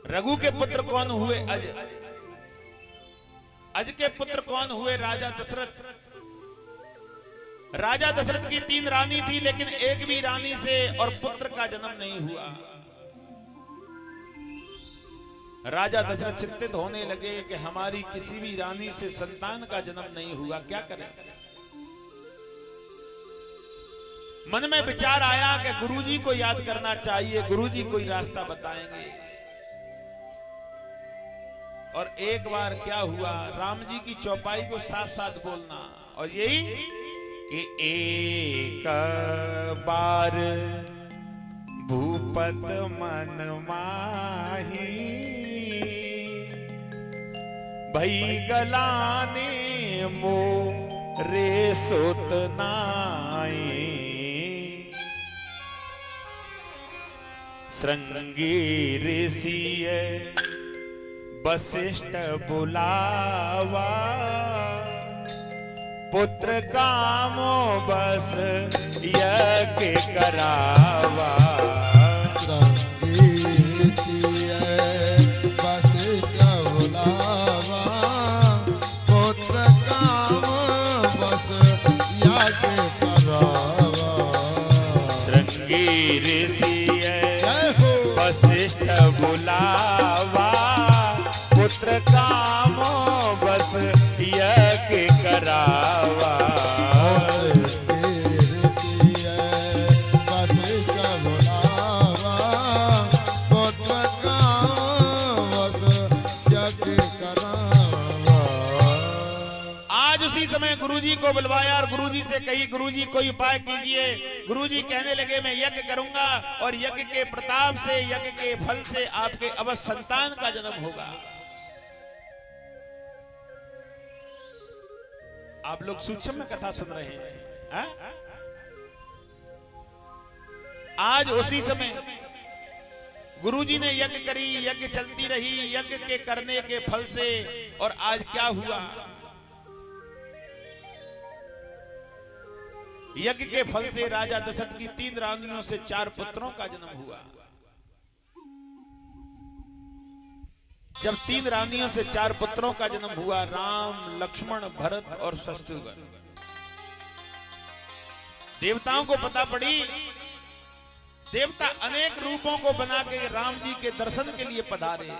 रघु के पुत्र कौन हुए? अज। अज के पुत्र कौन हुए? राजा दशरथ। राजा दशरथ की 3 रानी थी, लेकिन एक भी रानी से और पुत्र का जन्म नहीं हुआ। राजा दशरथ चिंतित होने लगे कि हमारी किसी भी रानी से संतान का जन्म नहीं हुआ, क्या करें? मन में विचार आया कि गुरुजी को याद करना चाहिए, गुरुजी कोई रास्ता बताएंगे। और एक बार क्या हुआ, राम जी की चौपाई को साथ साथ बोलना, और यही कि एक बार भूपत मन माही भई गलाने मोरे सुत नाई श्रृंगी ऋषि वशिष्ठ बुलावा पुत्र कामो बस यज्ञ करावा श्रृंगी ऋषि वशिष्ठ बुलावा पुत्र कामो बस यज्ञ करावा श्रृंगी ऋषि वशिष्ठ बुलावा पुत्र कामो बस यज्ञ करावा आज उसी समय गुरुजी को बुलवाया और गुरुजी से कही, गुरुजी कोई उपाय कीजिए। गुरुजी कहने लगे मैं यज्ञ करूंगा और यज्ञ के प्रताप से, यज्ञ के फल से आपके अवश्य संतान का जन्म होगा। आप लोग सूक्ष्म में कथा सुन रहे हैं, आज उसी समय गुरुजी ने यज्ञ करी, यज्ञ चलती रही, यज्ञ के करने के फल से। और आज क्या हुआ, यज्ञ के फल से राजा दशरथ की 3 रानियों से 4 पुत्रों का जन्म हुआ। जब 3 रानियों से 4 पुत्रों का जन्म हुआ, राम, लक्ष्मण, भरत और शत्रुघ्न, देवताओं को पता पड़ी, देवता अनेक रूपों को बना के राम जी के दर्शन के लिए पधारे।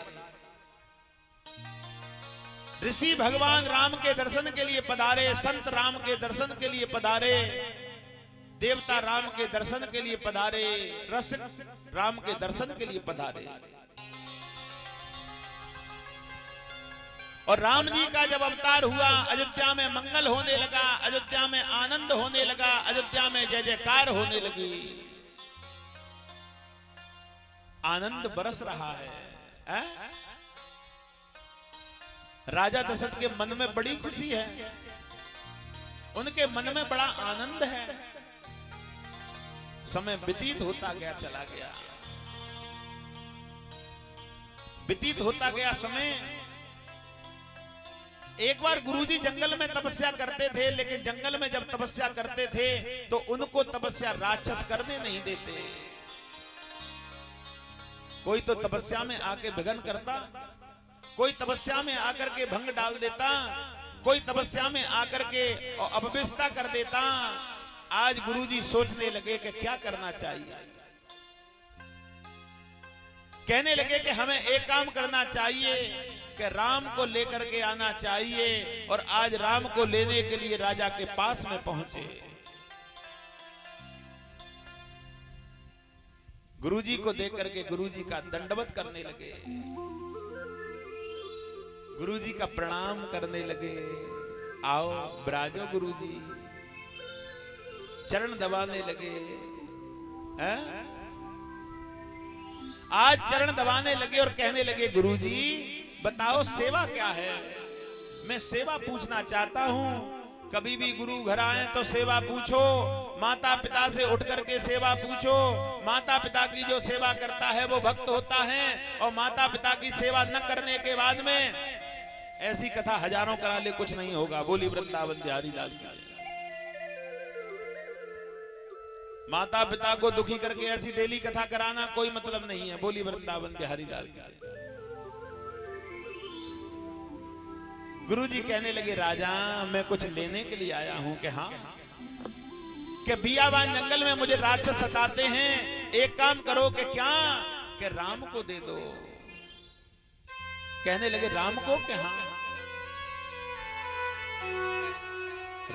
ऋषि भगवान राम के दर्शन के लिए पधारे, संत राम के दर्शन के लिए पधारे, देवता राम के दर्शन के लिए पधारे, रसिक राम के दर्शन के लिए पधारे। और राम जी का जब अवतार हुआ, अयोध्या में मंगल होने लगा, अयोध्या में आनंद होने लगा, अयोध्या में जय जयकार होने लगी, आनंद बरस रहा है। राजा दशरथ के मन में बड़ी खुशी है, उनके मन में बड़ा आनंद है। समय व्यतीत होता गया, चला गया, व्यतीत होता गया समय। एक बार गुरुजी जंगल में तपस्या करते थे, लेकिन जंगल में जब तपस्या करते थे तो उनको तपस्या राक्षस करने नहीं देते। कोई तो तपस्या में आके विघ्न करता, कोई तपस्या में आकर के भंग डाल देता, कोई तपस्या में आकर के अपवित्रता कर देता। आज गुरुजी सोचने लगे कि क्या करना चाहिए। कहने लगे कि हमें एक काम करना चाहिए कि राम को लेकर के आना चाहिए। और आज राम को लेने के लिए राजा के पास में पहुंचे। गुरुजी को देख करके गुरुजी का दंडवत करने लगे, गुरुजी का प्रणाम करने लगे। आओ ब्राजो गुरुजी, चरण दबाने लगे। आज चरण दबाने लगे और कहने लगे गुरुजी बताओ सेवा क्या है। मैं सेवा पूछना चाहता हूं। कभी भी गुरु घर आए तो सेवा पूछो, माता पिता से उठ करके सेवा पूछो। माता पिता की जो सेवा करता है वो भक्त होता है, और माता पिता की सेवा न करने के बाद में ऐसी कथा हजारों करा ले कुछ नहीं होगा। बोली वृंदावन बिहारी लाल की। माता पिता को दुखी करके ऐसी डेली कथा कराना कोई मतलब नहीं है। बोली वृंदावन बिहारी लाल की। गुरुजी कहने लगे राजा मैं कुछ लेने के लिए आया हूं कि हाँ कि बियाबान जंगल में मुझे राक्षस सताते हैं, एक काम करो कि क्या कि राम को दे दो। कहने लगे राम को कि हाँ।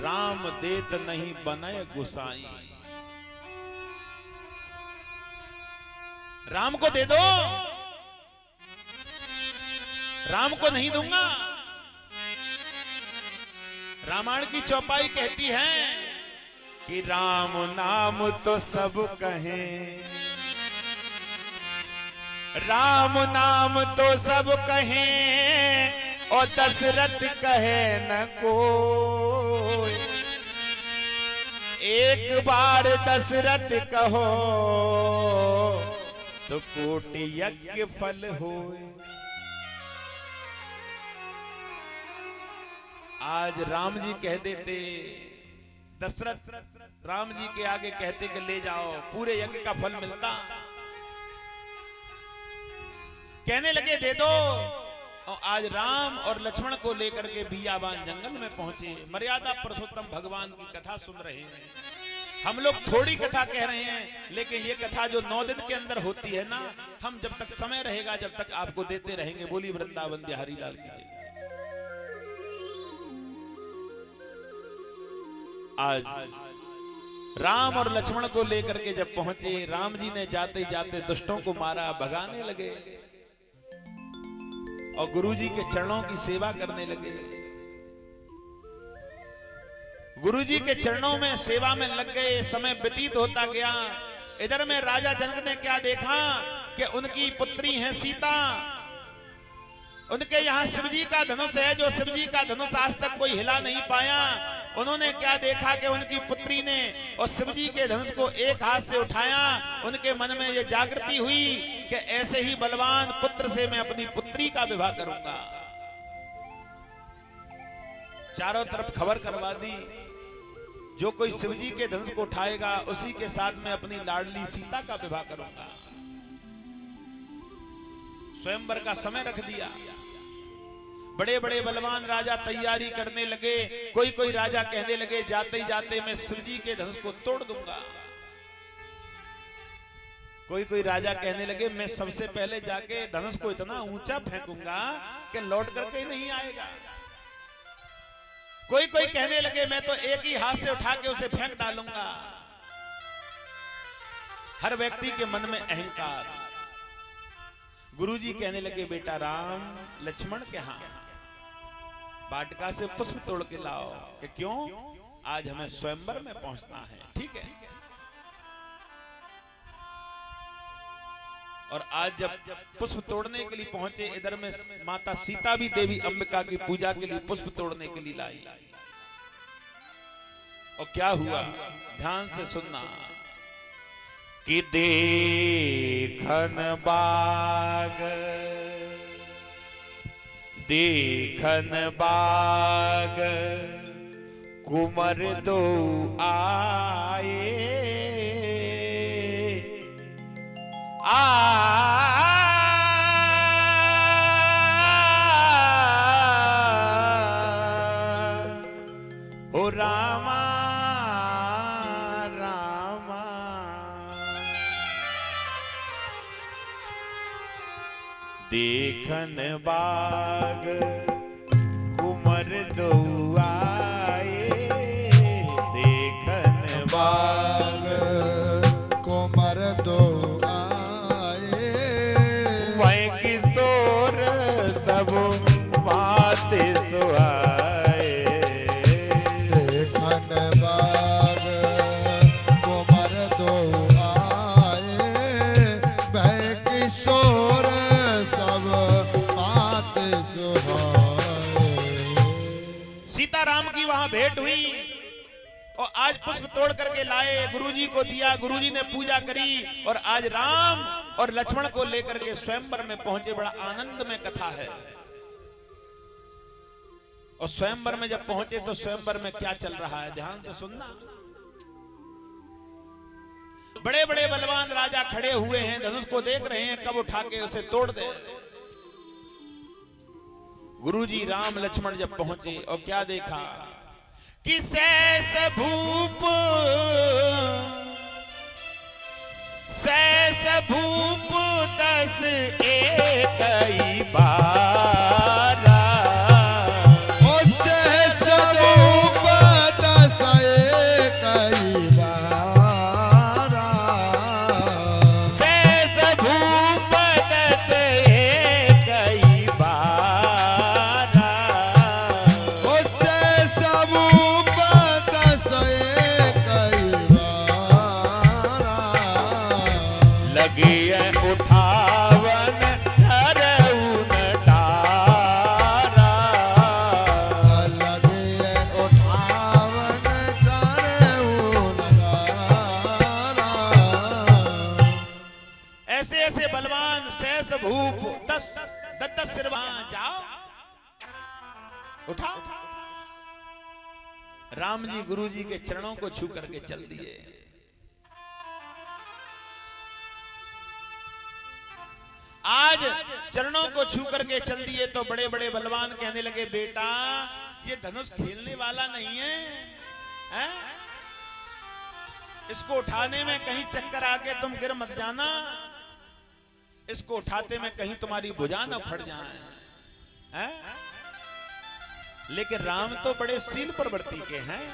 राम देत नहीं बनय गुसाई, राम को दे दो। राम को नहीं दूंगा। रामायण की चौपाई कहती है कि राम नाम तो सब कहें, राम नाम तो सब कहें और दशरथ कहे न कोई। एक बार दशरथ कहो तो कोटि यज्ञ फल होए। आज राम जी कह देते, दशरथ राम जी के आगे कहते कि ले जाओ, पूरे यज्ञ का फल मिलता। कहने लगे दे दो। और आज राम और लक्ष्मण को लेकर के बियाबान जंगल में पहुंचे। मर्यादा पुरुषोत्तम भगवान की कथा सुन रहे हैं। हम लोग थोड़ी कथा कह रहे हैं, लेकिन ये कथा जो 9 दिन के अंदर होती है ना, हम जब तक समय रहेगा जब तक आपको देते रहेंगे। बोली वृंदावन बिहारी लाल की जय। आज राम और लक्ष्मण को लेकर के जब पहुंचे, राम जी ने जाते जाते दुष्टों को मारा, भगाने लगे और गुरुजी के चरणों की सेवा करने लगे। गुरुजी के चरणों में सेवा में लग गए। समय व्यतीत होता गया। इधर में राजा जनक ने क्या देखा कि उनकी पुत्री है सीता, उनके यहाँ शिवजी का धनुष है, जो शिवजी का धनुष आज तक कोई हिला नहीं पाया। उन्होंने क्या देखा कि उनकी पुत्री ने और शिवजी के धनुष को एक हाथ से उठाया। उनके मन में यह जागृति हुई कि ऐसे ही बलवान पुत्र से मैं अपनी पुत्री का विवाह करूंगा। चारों तरफ खबर करवा दी, जो कोई शिवजी के धनुष को उठाएगा उसी के साथ मैं अपनी लाडली सीता का विवाह करूंगा। स्वयंवर का समय रख दिया। बड़े बड़े बलवान राजा तैयारी करने लगे। कोई कोई राजा कहने लगे जाते ही जाते मैं शिवजी के धनुष को तोड़ दूंगा। कोई कोई राजा कहने लगे मैं सबसे पहले जाके धनुष को इतना ऊंचा फेंकूंगा कि लौट करके ही नहीं आएगा। कोई कोई कहने लगे मैं तो एक ही हाथ से उठा के उसे फेंक डालूंगा। हर व्यक्ति के मन में अहंकार। गुरुजी कहने लगे बेटा राम लक्ष्मण के हाथ वाटिका से पुष्प तोड़ के लाओ कि क्यों आज हमें स्वयंवर में पहुंचना है। ठीक है। और आज जब पुष्प तोड़ने के लिए पहुंचे, इधर में माता सीता भी देवी अंबिका की पूजा के लिए पुष्प तोड़ने के लिए लाई। और क्या हुआ ध्यान से सुनना कि देखन बाग देखन बाग कुमर दो आए ओ रामा रामा। देखन बाग कुमर दो आए देखन बाग कुमर दो आए वह किशोर तब बात सुहाए। देखन बाग कुमर दो आए वह किशोर सब बात सुहाए। सीताराम की वहां भेंट हुई और आज पुष्प तोड़ करके लाए, गुरुजी को दिया, गुरुजी ने पूजा करी और आज राम और लक्ष्मण को लेकर के स्वयंवर में पहुंचे। बड़ा आनंद में कथा है। और स्वयंवर में जब पहुंचे तो स्वयंवर में क्या चल रहा है ध्यान से सुनना। बड़े बड़े बलवान राजा खड़े हुए हैं, धनुष को देख रहे हैं कब उठा के उसे तोड़ दे। गुरुजी राम लक्ष्मण जब पहुंचे और क्या देखा कि सैस भूप दस एक बारा सैस भूप दस एक बारा सैस भूप दस एक बारा सैस भूप दस एक बारा लगे उठावन धरउन डारा लगे उठावन धरउन डारा ऐसे ऐसे बलवान सहस भूप 10 सिरवान जाओ उठा। राम जी गुरु जी के चरणों को छू करके चल दिए। आज चरणों को छू करके चल दिए तो बड़े बड़े बलवान कहने लगे बेटा ये धनुष खेलने वाला नहीं है, हैं? इसको उठाने में कहीं चक्कर आके तुम गिर मत जाना, इसको उठाते में कहीं तुम्हारी भुजा न उखड़ जाए, हैं? लेकिन राम तो बड़े शील प्रवृत्ति के हैं।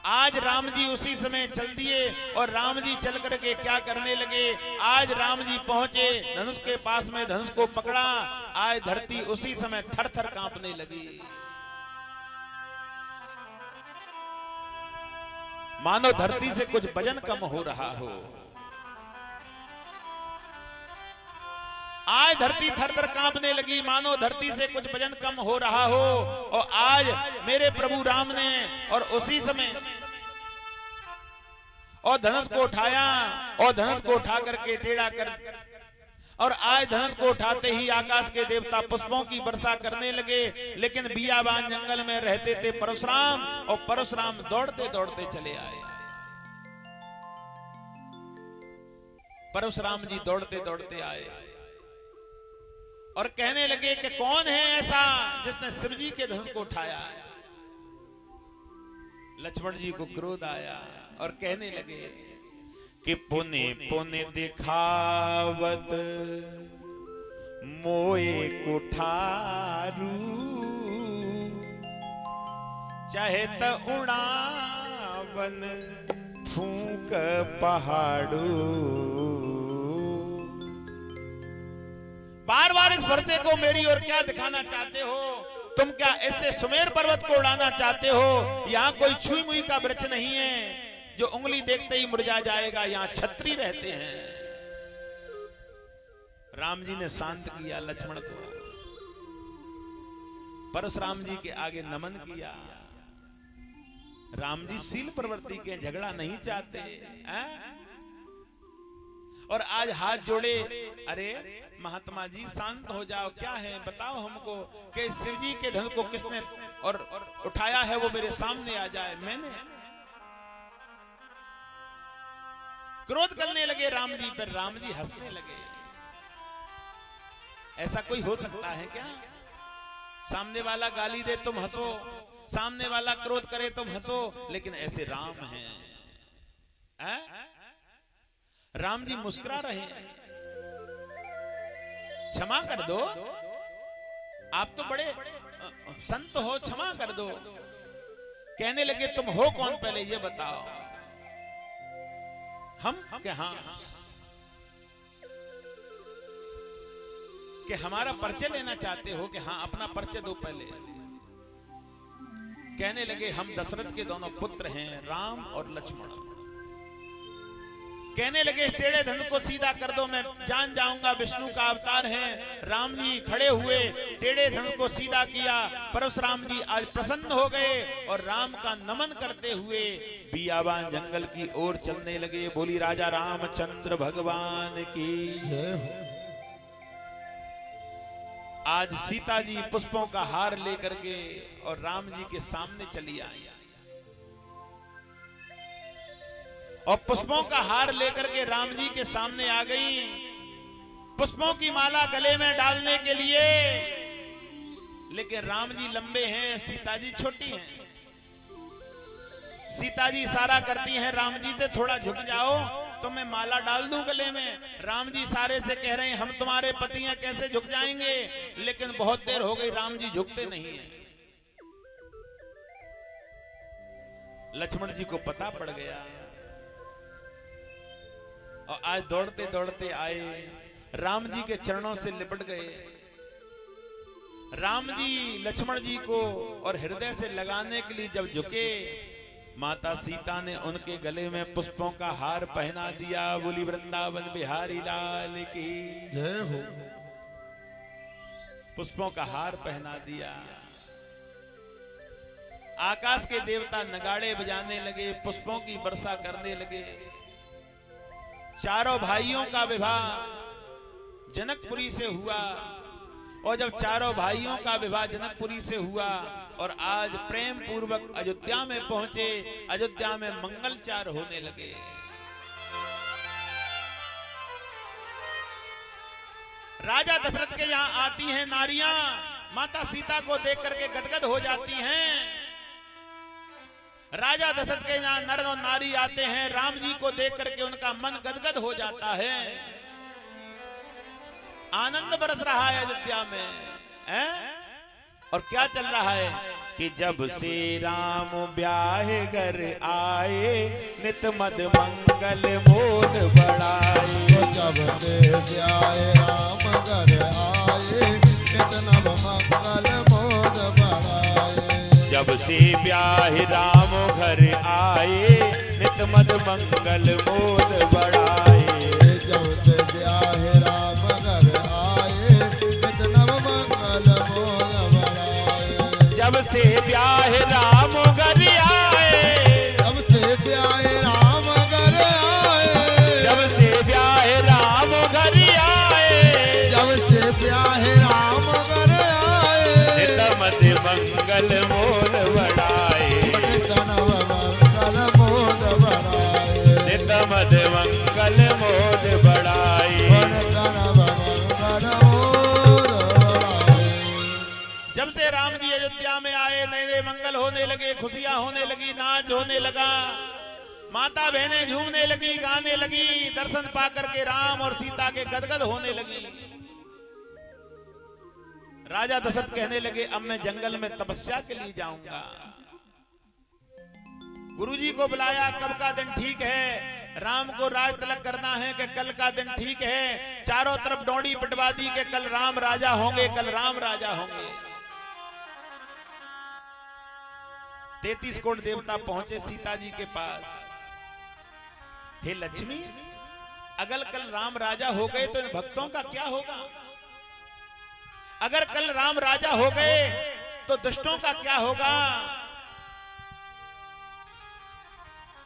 आज राम जी उसी समय चल दिए और राम जी चल करके क्या करने लगे। आज राम जी पहुंचे, धनुष के पास में धनुष को पकड़ा। आज धरती उसी समय थर थर कांपने लगी, मानो धरती से कुछ वजन कम हो रहा हो। आज धरती थर थर कांपने लगी, मानो धरती से कुछ वजन कम हो रहा हो। और आज मेरे प्रभु राम ने और उसी समय और धनुष को उठाया और धनुष को उठा करके टेढ़ा कर, और आज धनुष को उठाते ही आकाश के देवता पुष्पों की वर्षा करने लगे। लेकिन बियाबान जंगल में रहते थे परशुराम, और परशुराम दौड़ते दौड़ते चले आए। परशुराम जी दौड़ते दौड़ते आए और कहने लगे कि कौन है ऐसा जिसने शिव जी के धनुष को उठाया है। लक्ष्मण जी को क्रोध आया और कहने लगे कि पुने पुने दिखावत मोए कुठारू, चाहे त उड़ावन फूक पहाड़ू। बार बार इस भरते को मेरी ओर क्या दिखाना चाहते हो? तुम क्या ऐसे सुमेर पर्वत को उड़ाना चाहते हो? यहाँ कोई छुई मुई का वृक्ष नहीं है जो उंगली देखते ही मुरझा जाएगा, यहाँ छत्री रहते हैं। राम जी ने शांत किया लक्ष्मण को, परशुराम जी के आगे नमन किया। राम जी शील प्रवृत्ति के, झगड़ा नहीं चाहते हैं? और आज हाथ जोड़े, अरे महात्मा जी शांत हो जाओ, क्या है बताओ हमको कि शिव जी के धनुष को किसने और उठाया है, वो मेरे सामने आ जाए। मैंने क्रोध करने लगे राम जी पर, राम जी हंसने लगे। ऐसा कोई हो सकता है क्या? सामने वाला गाली दे तुम हंसो, सामने वाला क्रोध करे तुम हंसो, लेकिन ऐसे राम हैं, हैं? राम जी मुस्कुरा रहे हैं। क्षमा कर दो, आप तो बड़े संत हो, क्षमा कर दो। कहने लगे तुम हो कौन पहले ये बताओ। हम कि हाँ, कि हमारा परिचय लेना चाहते हो? कि हाँ, अपना परिचय दो पहले। कहने लगे हम दशरथ के दोनों पुत्र हैं, राम और लक्ष्मण। कहने लगे टेढ़े धनुष को सीधा कर दो, मैं जान जाऊंगा विष्णु का अवतार है। राम जी खड़े हुए, टेढ़े धनुष को सीधा किया। परशुराम जी आज प्रसन्न हो गए और राम का नमन करते हुए बियाबान जंगल की ओर चलने लगे। बोली राजा रामचंद्र भगवान की जय हो। आज सीता जी पुष्पों का हार लेकर के और राम जी के सामने चली आई, और पुष्पों का हार लेकर के राम जी के सामने आ गई। पुष्पों की माला गले में डालने के लिए लेकिन राम जी लंबे हैं, सीता जी छोटी हैं। सीता जी इशारा करती हैं राम जी से, थोड़ा झुक जाओ तो मैं माला डाल दूं गले में। राम जी सारे से कह रहे हैं हम तुम्हारे पति हैं, कैसे झुक जाएंगे। लेकिन बहुत देर हो गई, राम जी झुकते नहीं हैं। लक्ष्मण जी को पता पड़ गया और आज दौड़ते दौड़ते आए, राम जी के चरणों से लिपट गए। राम जी लक्ष्मण जी को और हृदय से लगाने के लिए जब झुके, माता सीता ने उनके गले में पुष्पों का हार पहना दिया। बोली वृंदावन बिहारी लाल की जय हो। पुष्पों का हार पहना दिया। आकाश के देवता नगाड़े बजाने लगे, पुष्पों की वर्षा करने लगे। चारों भाइयों का विवाह जनकपुरी से हुआ, और जब चारों भाइयों का विवाह जनकपुरी से हुआ और आज प्रेम पूर्वक अयोध्या में पहुंचे, अयोध्या में मंगलचार होने लगे। राजा दशरथ के यहां आती हैं नारियां, माता सीता को देख करके गदगद हो जाती हैं। राजा दशरथ के यहां नर और नारी आते हैं, राम जी को देख करके उनका मन गदगद हो जाता है। आनंद बरस रहा है अयोध्या में, हैं? और क्या चल रहा है कि जब से राम ब्याह घर आए, नित मद मंगल मोद बढ़ाए। जब से ब्याह राम घर आए, नित नव मंगल मोद बढ़ाए। जब से ब्याह राम घर आए, नित मद मंगल मोद बढ़ाए। जब से ब्याह राम घर आए, नित नव मंगल मोद बढ़ाए। जब से ब्याह राम घर आए, जब से ब्याह राम घर आए, जब से ब्याह राम घर आए, जब से ब्याह राम घर आए। नित मद मंगल मोद बढ़ाए। नित नव मंगल मोद बढ़ाए। नित मद मंगल मोद बढ़ाए। नित नव मंगल मोद बढ़ाए। जब से राम जी अयोध्या में आए, नए नए मंगल होने लगे, खुशियां होने लगी, नाच होने लगा, माता बहनें झूमने लगी, गाने लगी, दर्शन पा करके राम और सीता के गदगद होने लगी। राजा दशरथ कहने लगे अब मैं जंगल में तपस्या के लिए जाऊंगा। गुरुजी को बुलाया, कब का दिन ठीक है, राम को राज तिलक करना है कि कल का दिन ठीक है। चारों तरफ डोंडी पिटवा दी कि कल राम राजा होंगे, कल राम राजा होंगे। 33 कोट देवता पहुंचे सीता जी के पास। हे लक्ष्मी, अगर कल राम राजा हो गए तो इन भक्तों का क्या होगा? अगर कल राम राजा हो गए तो दुष्टों का क्या होगा?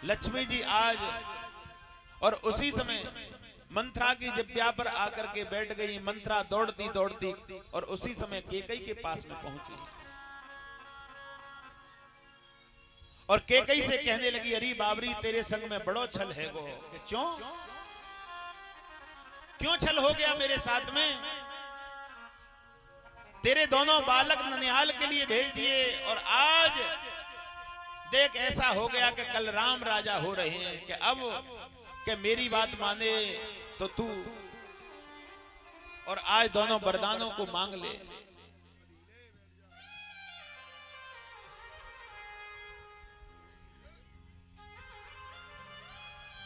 लक्ष्मी जी आज और उसी समय मंत्रा की जिब्या पर आकर के बैठ गई। मंत्रा दौड़ती दौड़ती और उसी समय केकई के पास में पहुंची और केकई से कहने लगी अरे बाबरी, तेरे संग में बड़ो छल है गो। क्यों छल हो गया मेरे साथ में? तेरे दोनों बालक ननिहाल के लिए भेज दिए और आज देख ऐसा हो गया कि कल राम राजा हो रहे हैं कि अब कि मेरी बात माने तो तू और आज दोनों वरदानों को मांग ले।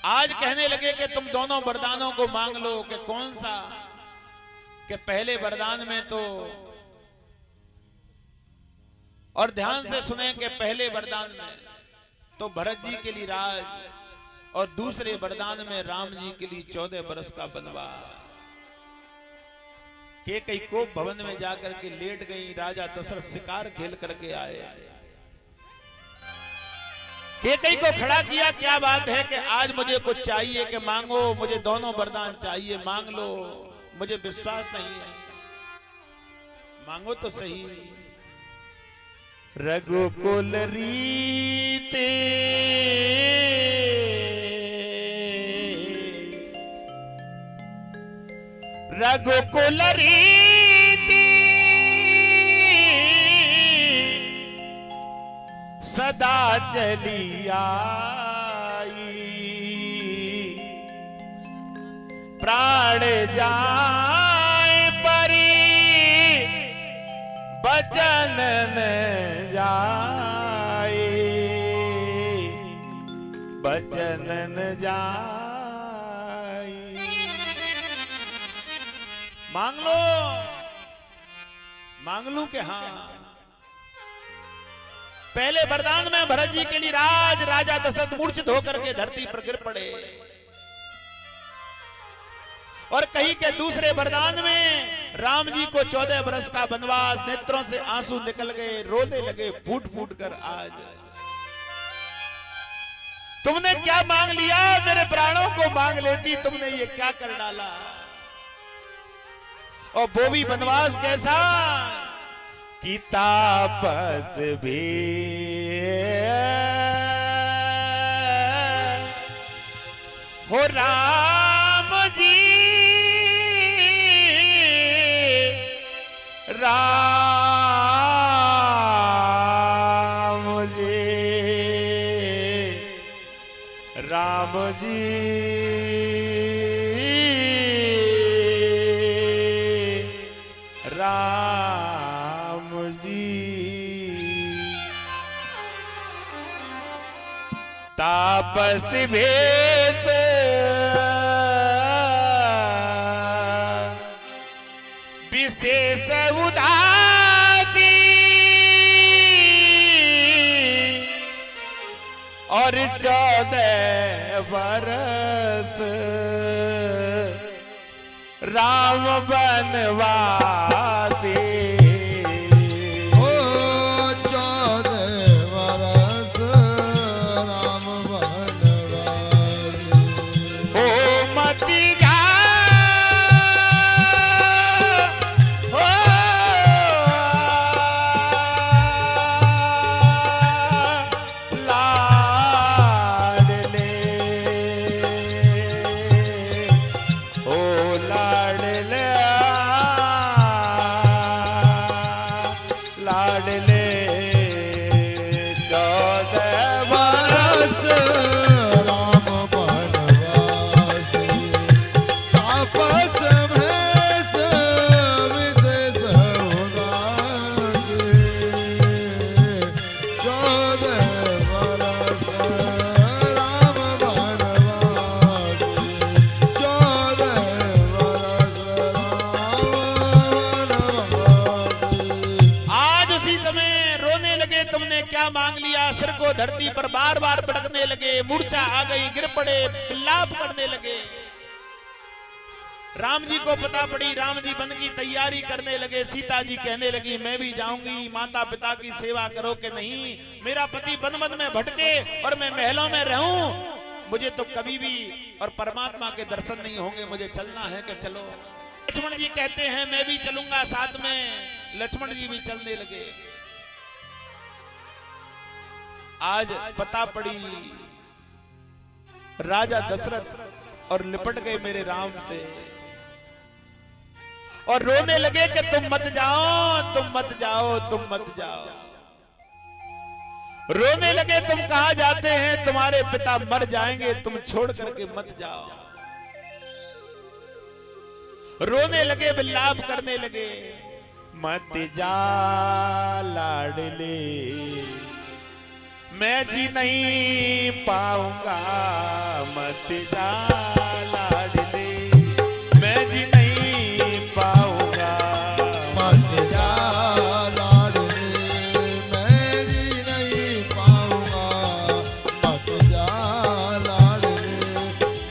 आज कहने लगे कि तुम दोनों वरदानों को मांग लो कि कौन सा? कि पहले वरदान में तो, और ध्यान से सुने कि पहले वरदान में तो भरत जी के लिए राज और दूसरे वरदान में राम जी के लिए 14 वर्ष का वनवास। केकई को भवन में जाकर के लेट गई। राजा दशरथ शिकार खेल करके आए। केकई को खड़ा किया, क्या बात है कि आज मुझे कुछ चाहिए कि मांगो, मुझे दोनों वरदान चाहिए, मांग लो। मुझे विश्वास नहीं है, मांगो तो सही। रघुकुल रीते रघुकुल रीति सदा चली आई, प्राण जाए परी बचन न जाए, बचन न जाए। मांग लो, मांग लूं कि हाँ। पहले वरदान में भरत जी के लिए राजा दशरथ मूर्छित होकर के धरती पर गिर पड़े, और कहीं के दूसरे वरदान में राम जी को 14 वर्ष का वनवास, नेत्रों से आंसू निकल गए, रोने लगे फूट फूट कर। आज तुमने क्या मांग लिया, मेरे प्राणों को मांग लेती, तुमने ये क्या कर डाला। और वो भी वनवास कैसा कि तापस भी हो राम जी, राम जी, राम जी, राम जी। तापस भेद विशेष उदासी, और 14 बरस राम बनवासी। ओ 14 बरस राम बनवासी। ओ मति जा हो लाडले, ओ लाडले, लाडले 14 बरस राम बनवासी। तापस भेष विशेष उदासी। 14 बरस राम बनवासी। 14 बरस राम बनवासी। आज उसी समय रोने लगे, तुमने क्या मांग लिया। सिर को धरती पर बार बार पटकने लगे, मूर्छा आ गई, गिर पड़े, विलाप करने लगे। राम जी को पता पड़ी, राम जी वन की तैयारी करने लगे। सीता जी कहने लगी मैं भी जाऊंगी, माता पिता की सेवा करो कि नहीं। मेरा पति वन में भटके और मैं महलों में रहूं, मुझे तो कभी भी और परमात्मा के दर्शन नहीं होंगे, मुझे चलना है कि चलो। लक्ष्मण जी कहते हैं मैं भी चलूंगा साथ में। लक्ष्मण जी भी चलने लगे। आज पता पड़ी राजा दशरथ और लिपट गए मेरे राम से, और रोने लगे कि तुम मत जाओ, तुम मत जाओ, तुम मत जाओ। रोने लगे तुम कहां जाते हैं, तुम्हारे पिता मर जाएंगे, तुम छोड़ करके मत जाओ। रोने लगे, विलाप करने लगे। मत जा लाडले, मैं जी नहीं पाऊंगा। मत जा लाडले, मैं जी नहीं पाऊंगा। मत जा लाडले, मैं जी नहीं पाऊंगा। मत जा लाडले,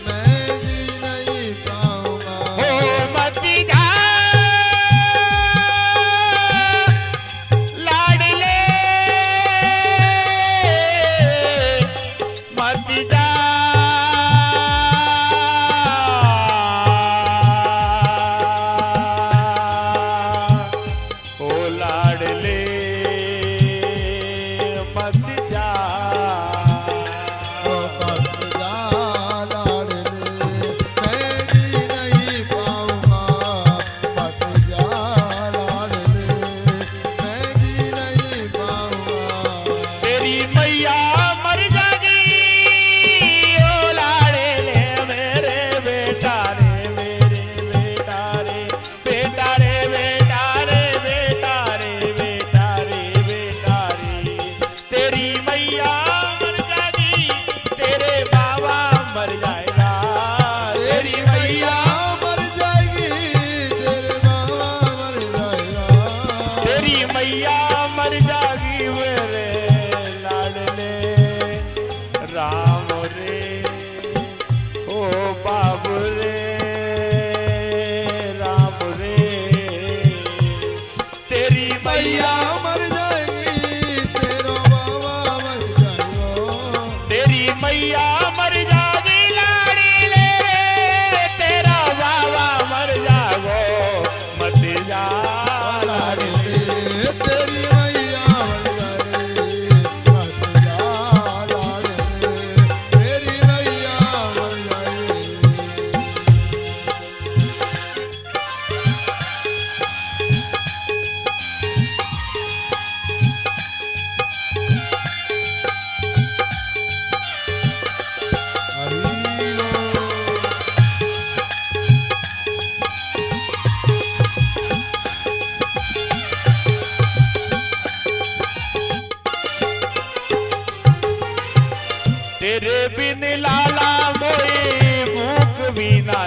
मैं जी नहीं पाऊंगा। हो मत जा लाडले, मत जा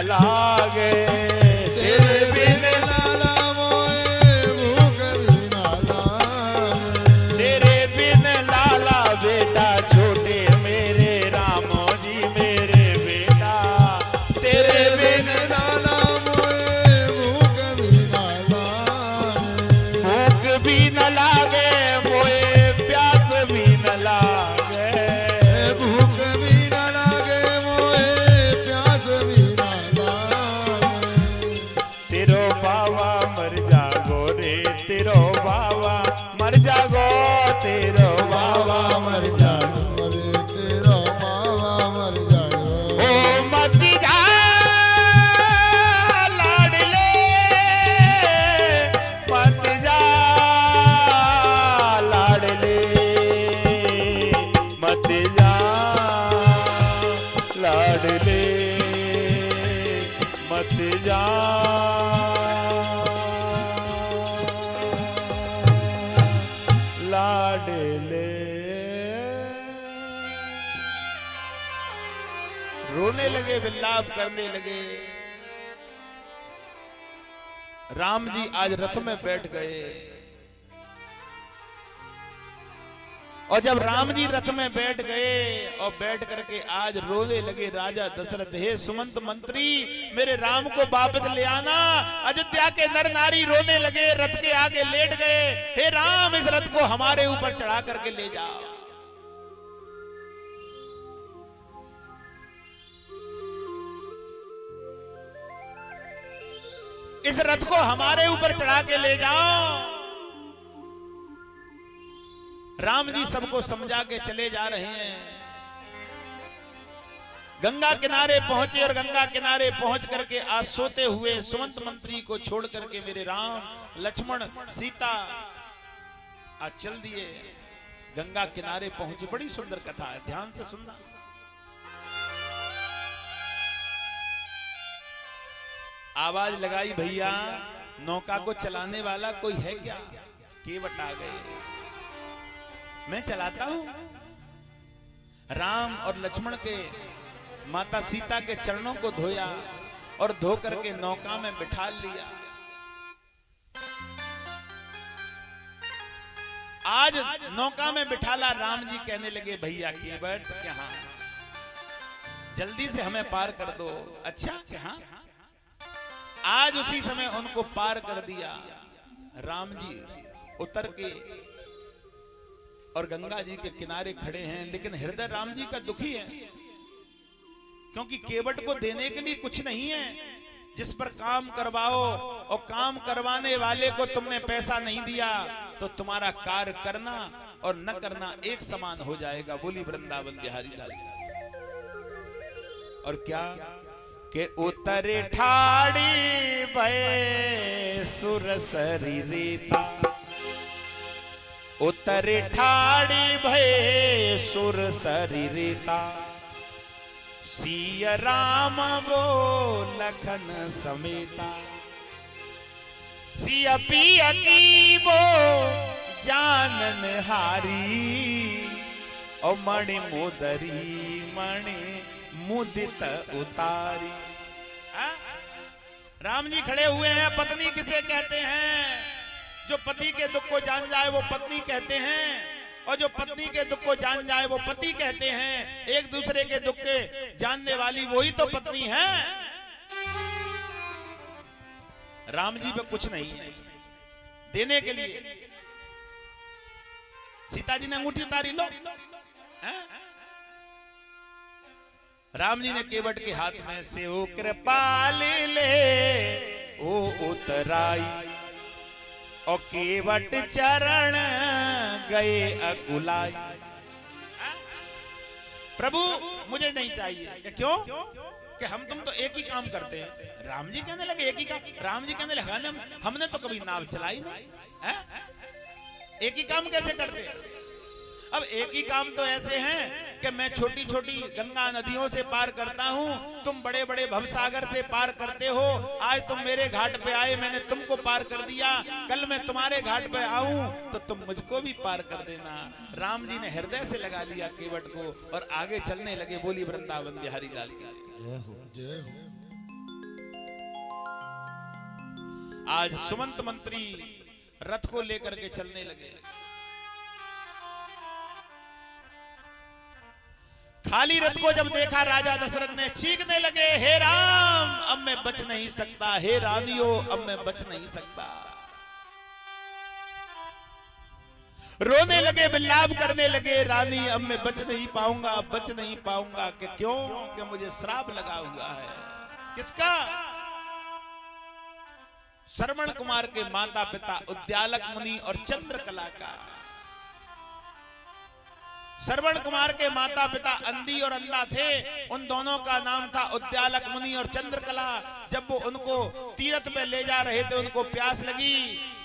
लागे, तेरे बिन लाला मोए भूख भी ना लागे। तेरे बिन लाला बेटा छोटे मेरे राम जी मेरे बेटा, तेरे बिन लाला मोए भूख भी ना लागे। भूख भी न लागे मोए प्यास भी न लागे, भूख भी ना लागे मोए प्यास भी ना लागे। तेरो बाबा मर जागो रे, तेरो बाबा मर जागो, तेरो बाबा मर जागो, रे तेरा बाबा मर जाए। ओ मत जा लाडले, मत जा लाडले, मत जा लाडले, मत जा लाडले। रोने लगे, विलाप करने लगे। राम जी आज रथ में बैठ गए, और जब राम जी रथ में बैठ गए और बैठ करके आज रोने लगे राजा दशरथ, हे सुमंत मंत्री मेरे राम को वापस ले आना। अयोध्या के नर नारी रोने लगे, रथ के आगे लेट गए, हे राम इस रथ को हमारे ऊपर चढ़ा करके ले जाओ। इस रथ को हमारे ऊपर चढ़ा के ले जाओ। राम जी सबको समझा के चले जा रहे हैं। गंगा किनारे पहुंचे और गंगा किनारे पहुंच करके आज सोते हुए सुमंत मंत्री को छोड़ करके मेरे राम लक्ष्मण सीता आज चल दिए, गंगा किनारे पहुंचे। बड़ी सुंदर कथा है, ध्यान से सुनना। आवाज लगाई, भैया नौका को चलाने वाला कोई है क्या? केवट आ गए, मैं चलाता हूं। राम और लक्ष्मण के माता सीता के चरणों को धोया और धो करके नौका में बिठा लिया। आज नौका में बिठाला। राम जी कहने लगे, भैया केवट यहाँ जल्दी से हमें पार कर दो। अच्छा यहाँ? आज उसी समय उनको पार कर दिया। राम जी उतर के और गंगा जी के किनारे खड़े हैं, लेकिन हृदय राम जी का दुखी है, क्योंकि केवट को देने के लिए कुछ नहीं है। जिस पर काम करवाओ और काम करवाने वाले को तुमने पैसा नहीं दिया तो तुम्हारा कार्य करना और न करना एक समान हो जाएगा। बोली वृंदावन बिहारी लाल। और क्या के उतरे ठाड़ी भय सुरसरी रीता, उतरे ठाड़ी भय सुरसरी रीता, सिया राम वो लखन समेता, सिया पिया की वो जानन हारी, और मणि मुदरी मणि मुदित उतारी। राम जी खड़े हुए हैं। पत्नी किसे कहते हैं? जो पति के दुख को जान जाए वो पत्नी कहते हैं, और जो पत्नी के दुख को जान जाए वो पति कहते हैं। एक दूसरे के दुख के जानने वाली वही तो पत्नी है। राम जी पे कुछ नहीं है देने के लिए। सीता जी ने अंगूठी उतारी, लो। राम जी ने केवट के हाथ में से ओ कृपाल ले ओ उतराई, और केवट चरण गए अकुलाई। प्रभु मुझे नहीं चाहिए। क्यों? कि हम तुम तो एक ही काम करते हैं। राम जी कहने लगे एक ही काम। राम जी कहने लगे हमने तो कभी नाव चलाई नहीं है? एक ही काम कैसे करते? अब एक ही काम तो ऐसे हैं कि मैं छोटी छोटी गंगा नदियों से पार करता हूं, तुम बड़े बड़े भवसागर से पार करते हो। आज तुम मेरे घाट पे आए, मैंने तुमको पार कर दिया, कल मैं तुम्हारे घाट पे आऊं तो तुम मुझको भी पार कर देना। राम जी ने हृदय से लगा लिया केवट को और आगे चलने लगे। बोली वृंदावन बिहारी लाल की जय हो, जय हो। आज सुमंत मंत्री रथ को लेकर के चलने लगे। खाली रथ को जब देखा राजा दशरथ ने चीखने लगे, हे राम अब मैं बच नहीं सकता, हे रानियों अब मैं बच नहीं सकता। रोने लगे, विलाप करने लगे, रानी अब मैं बच नहीं पाऊंगा, बच नहीं पाऊंगा। कि क्यों? कि मुझे श्राप लगा हुआ है। किसका? श्रवण कुमार के माता पिता उद्यालक मुनि और चंद्रकला का। श्रवण कुमार के माता पिता अंधी और अंधा थे, उन दोनों का नाम था उद्यालक मुनि और चंद्रकला। जब वो उनको तीर्थ पे ले जा रहे थे, उनको प्यास लगी,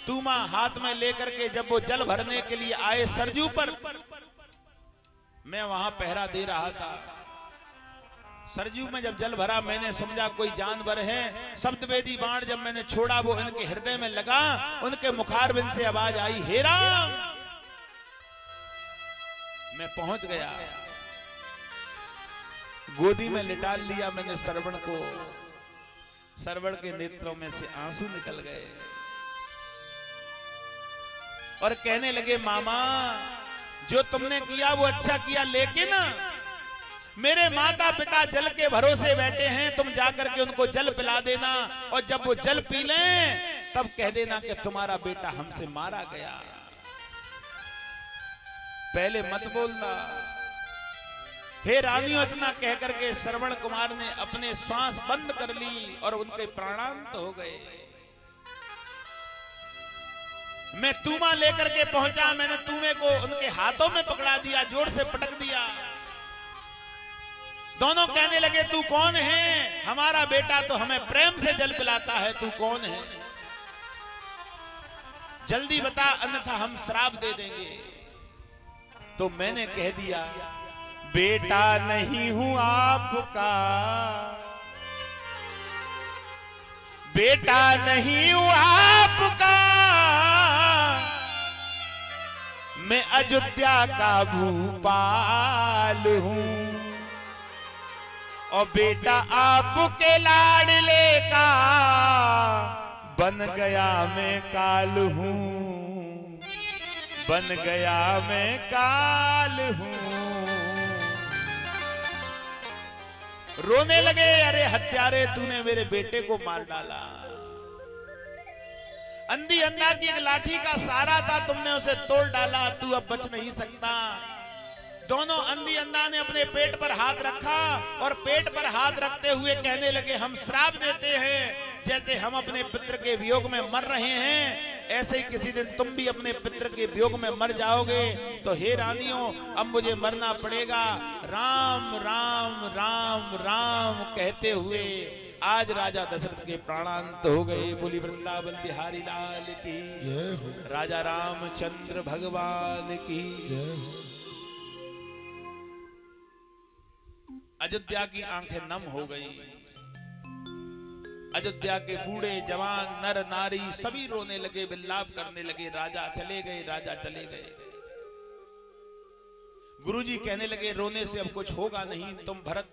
तूमा हाथ में लेकर के जब वो जल भरने के लिए आए सरजू पर, मैं वहां पहरा दे रहा था। सरजू में जब जल भरा, मैंने समझा कोई जानवर है। शब्दवेदी बाण जब मैंने छोड़ा, वो इनके हृदय में लगा, उनके मुखारबिंद से आवाज आई, हे राम। मैं पहुंच गया, गोदी में लिटा लिया मैंने श्रवण को। श्रवण के नेत्रों में से आंसू निकल गए और कहने लगे, मामा जो तुमने किया वो अच्छा किया, लेकिन मेरे माता पिता जल के भरोसे बैठे हैं, तुम जाकर के उनको जल पिला देना, और जब वो जल पी लें तब कह देना कि तुम्हारा बेटा हमसे मारा गया। पहले मत बोलना। हे रानियों, इतना कहकर के श्रवण कुमार ने अपने श्वास बंद कर ली और उनके प्राणांत हो गए। मैं तूमा लेकर के पहुंचा, मैंने तूमे को उनके हाथों में पकड़ा दिया, जोर से पटक दिया। दोनों कहने लगे, तू कौन है? हमारा बेटा तो हमें प्रेम से जल पिलाता है, तू कौन है? जल्दी बता, अन्यथा हम श्राप दे देंगे। तो मैंने कह दिया, बेटा नहीं हूं आपका, बेटा नहीं हूं आपका, मैं अयोध्या का भूपाल हूं, और बेटा आपके लाडले का बन गया मैं काल हूं, बन गया मैं काल हूं। रोने लगे, अरे हत्यारे, तूने मेरे बेटे को मार डाला। अंधी अंधा की एक लाठी का सहारा था, तुमने उसे तोड़ डाला, तू अब बच नहीं सकता। दोनों अंधी अंधा ने अपने पेट पर हाथ रखा और पेट पर हाथ रखते हुए कहने लगे, हम श्राप देते हैं, जैसे हम अपने पितर के वियोग में मर रहे हैं, ऐसे ही किसी दिन तुम भी अपने पितर के वियोग में मर जाओगे। तो हे रानियों, अब मुझे मरना पड़ेगा। राम राम राम राम कहते हुए आज राजा दशरथ के प्राणांत हो गए। बोली वृंदावन बिहारी लाल की, राजा रामचंद्र भगवान की। अयोध्या की आंखें नम हो गई। अयोध्या के बूढ़े जवान नर नारी सभी रोने लगे, विलाप करने लगे, राजा चले गए, राजा चले गए। गुरुजी कहने लगे, रोने से अब कुछ होगा नहीं, तुम भरत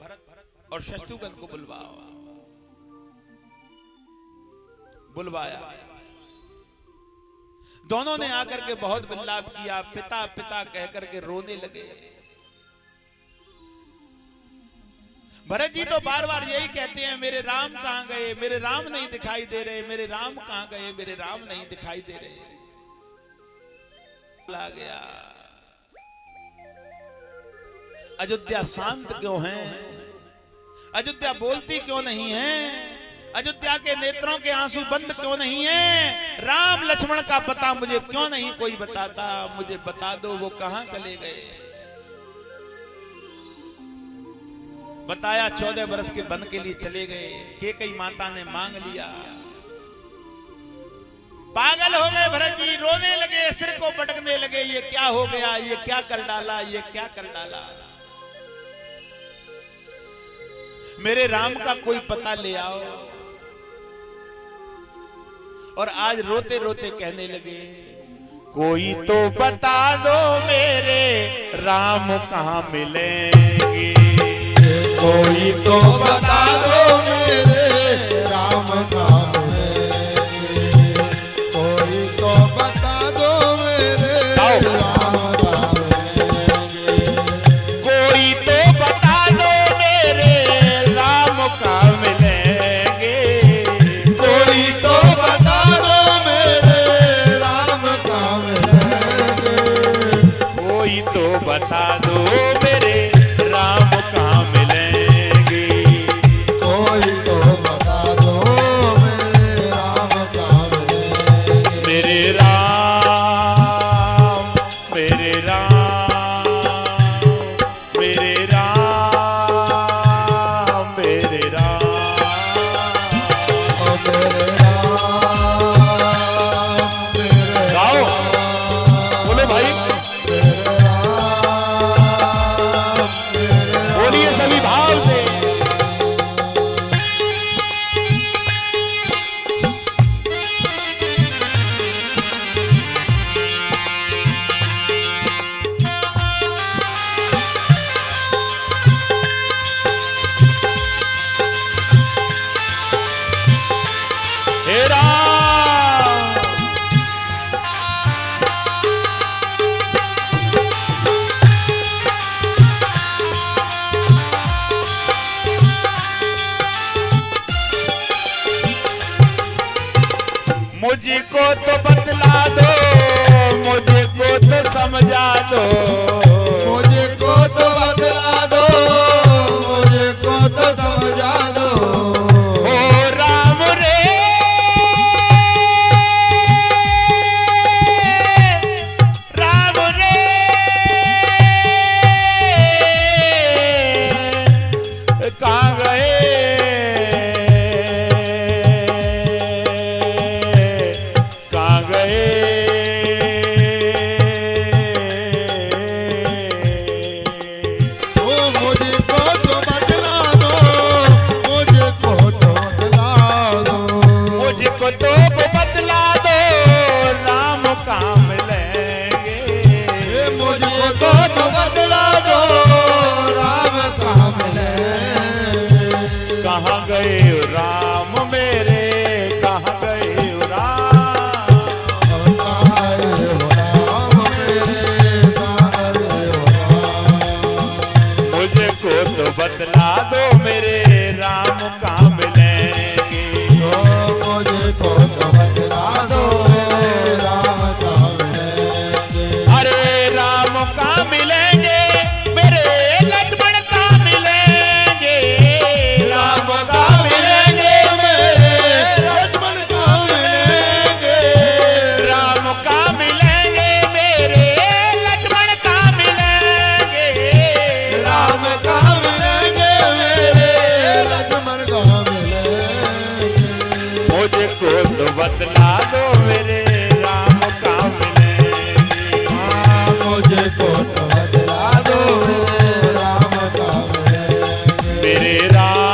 और शत्रुघ्न को बुलवाओ। बुलवाया। दोनों ने आकर के बहुत विलाप किया, पिता पिता कहकर के रोने लगे। भरत जी तो बार बार यही कहते हैं, मेरे राम कहां गए, मेरे राम नहीं दिखाई दे रहे, मेरे राम कहां गए, मेरे राम नहीं दिखाई दे रहे। आ गया। अयोध्या शांत क्यों है? अयोध्या बोलती क्यों नहीं है? अयोध्या के नेत्रों के आंसू बंद क्यों नहीं है? राम लक्ष्मण का पता मुझे क्यों नहीं कोई बताता? मुझे बता दो, वो कहां चले गए? बताया 14 वर्ष के वन के लिए चले गए। कैकेयी माता ने मांग लिया। पागल हो गए भरत जी, रोने लगे, सिर को पटकने लगे, ये क्या हो गया, ये क्या कर डाला, ये क्या कर डाला। मेरे राम का कोई पता ले आओ। और आज रोते रोते कहने लगे, कोई तो बता दो मेरे राम कहां मिलेंगे, कोई तो बता दो मेरे राम कहां मिलेंगे। मुझको तो बतला दो, मुझको तो समझा दो, मुझको तो बतला दो, मुझको तो समझा दो। ओ राम रे राम रे, कहाँ गए कहाँ गए। ओ मुझको तो बतला दो, मुझको तो बतला दो, मुझको तो बतला दो, राम कहाँ मिलेंगे। मुझको तो बतला दो, राम कहाँ मिलेंगे। कहाँ गए राम मेरे, कहाँ गए राम। कहाँ गए हो राम मेरे, कहाँ गए हो राम। मुझको तो बतला दो मेरे राम कहाँ मिलेंगे। मुझको तो बतला दो, राम कहाँ मिलेंगे। अरे राम कहाँ मिलेंगे, मेरे लक्ष्मण कहाँ मिलेंगे। राम कहाँ मिलेंगे, मेरे लक्ष्मण कहाँ मिलेंगे। राम कहाँ मिलेंगे, मेरे लक्ष्मण कहाँ मिलेंगे। राम कहाँ मिलेंगे, मेरे लक्ष्मण कहाँ मिलेंगे। मुझको तो बतला दो मेरे राम कहाँ मिलेंगे। मुझको तो बतला दो, राम कहाँ मिलेंगे। मेरे राम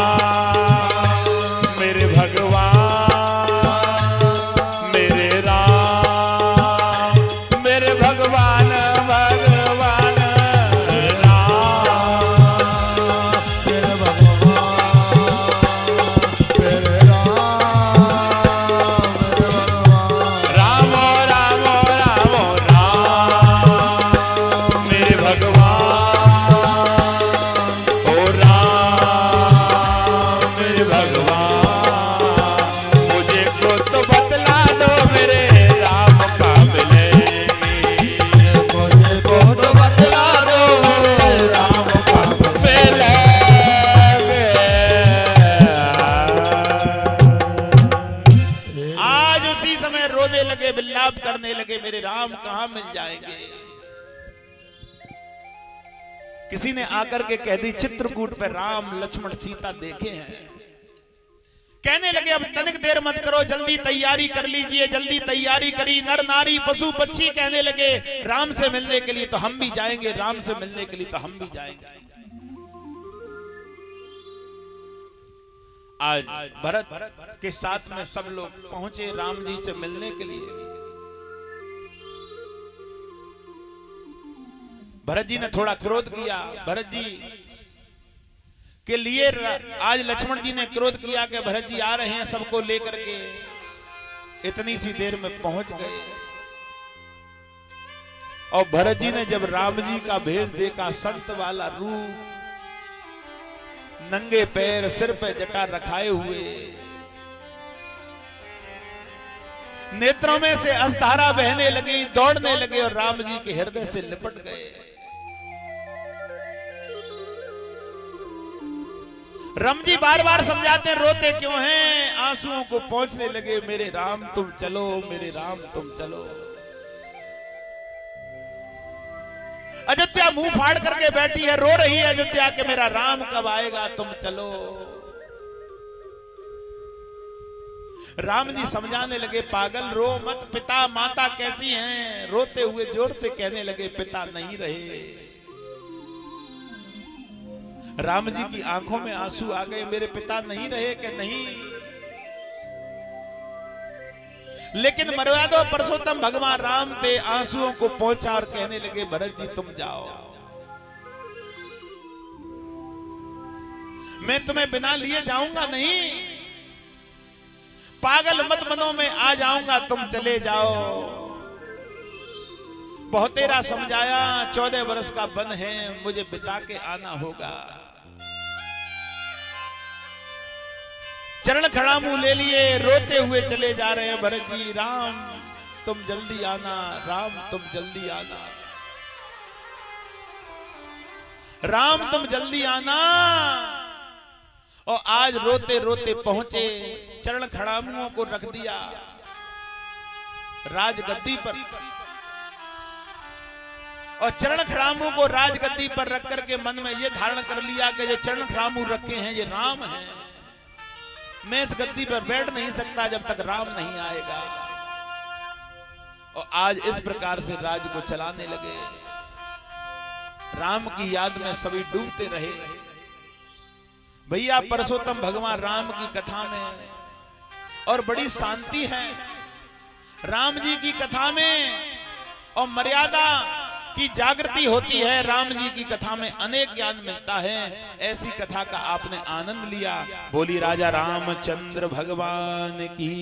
मेरे भगवान, मेरे राम मेरे भगवान, भगवान राम। मेरे भगवान, मेरे राम, मेरे भगवान। राम राम राम राम मेरे भगवान, ओ राम मेरे भगवान। मुझको तो बतला दो मेरे राम कहाँ मिलेंगे। मुझको तो बतला दो, मेरे राम कहाँ मिलेंगे। आज उसी समय रोने लगे, विलाप करने लगे, मेरे राम कहाँ मिल जाएंगे। किसी ने आकर के कह दी, चित्रकूट पे राम लक्ष्मण सीता देखे हैं। कहने लगे अब तनिक देर मत करो, जल्दी तैयारी कर लीजिए। जल्दी तैयारी करी, नर नारी पशु पक्षी कहने लगे राम से मिलने के लिए तो हम भी जाएंगे, राम से मिलने के लिए तो हम भी जाएंगे। आज भरत के साथ में सब लोग पहुंचे राम जी से मिलने के लिए। भरत जी ने थोड़ा क्रोध किया। भरत जी के लिए आज लक्ष्मण जी ने क्रोध किया कि भरत जी आ रहे हैं सबको लेकर के, इतनी सी देर में पहुंच गए। और भरत जी ने जब राम जी का भेष देखा, संत वाला रूप, नंगे पैर, सिर पे जटा रखाए हुए, नेत्रों में से अश्रुधारा बहने लगी, दौड़ने लगे और राम जी के हृदय से लिपट गए। राम जी बार बार समझाते रोते क्यों हैं, आंसुओं को पहुंचने लगे, मेरे राम तुम चलो, मेरे राम तुम चलो। अयोध्या मुंह फाड़ करके बैठी है, रो रही है अयोध्या के मेरा राम कब आएगा, तुम चलो। राम जी समझाने लगे, पागल रो मत, पिता माता कैसी हैं। रोते हुए जोर से कहने लगे, पिता नहीं रहे। राम जी की आंखों में आंसू आ गए, मेरे पिता नहीं रहे कि नहीं। लेकिन मर्यादा पुरुषोत्तम भगवान राम थे, आंसुओं को पहुंचा और कहने लगे, भरत जी तुम जाओ, मैं तुम्हें बिना लिए जाऊंगा नहीं। पागल मत बनो, मैं आ जाऊंगा, तुम चले जाओ। बहुत तेरा समझाया, 14 वर्ष का बन है, मुझे बिता के आना होगा। चरण खड़ा मुंह ले लिए, रोते हुए चले जा रहे हैं भरत जी। राम तुम जल्दी आना, राम तुम जल्दी आना, राम तुम जल्दी आना। और आज रोते रोते पहुंचे, चरण खड़ा मुंह को रख दिया राजगद्दी पर, और चरण खड़ामू को राजगद्दी पर रख करके मन में ये धारण कर लिया कि ये चरण खड़ामू रखे हैं ये राम हैं, मैं इस गद्दी पर बैठ नहीं सकता जब तक राम नहीं आएगा। और आज इस प्रकार से राज को चलाने लगे। राम की याद में सभी डूबते रहे। भैया परसोत्तम भगवान राम की कथा में और बड़ी शांति है राम जी की कथा में, और मर्यादा की जागृति होती है। राम जी की कथा में अनेक ज्ञान मिलता है। ऐसी कथा का आपने आनंद लिया। बोली राजा रामचंद्र भगवान की।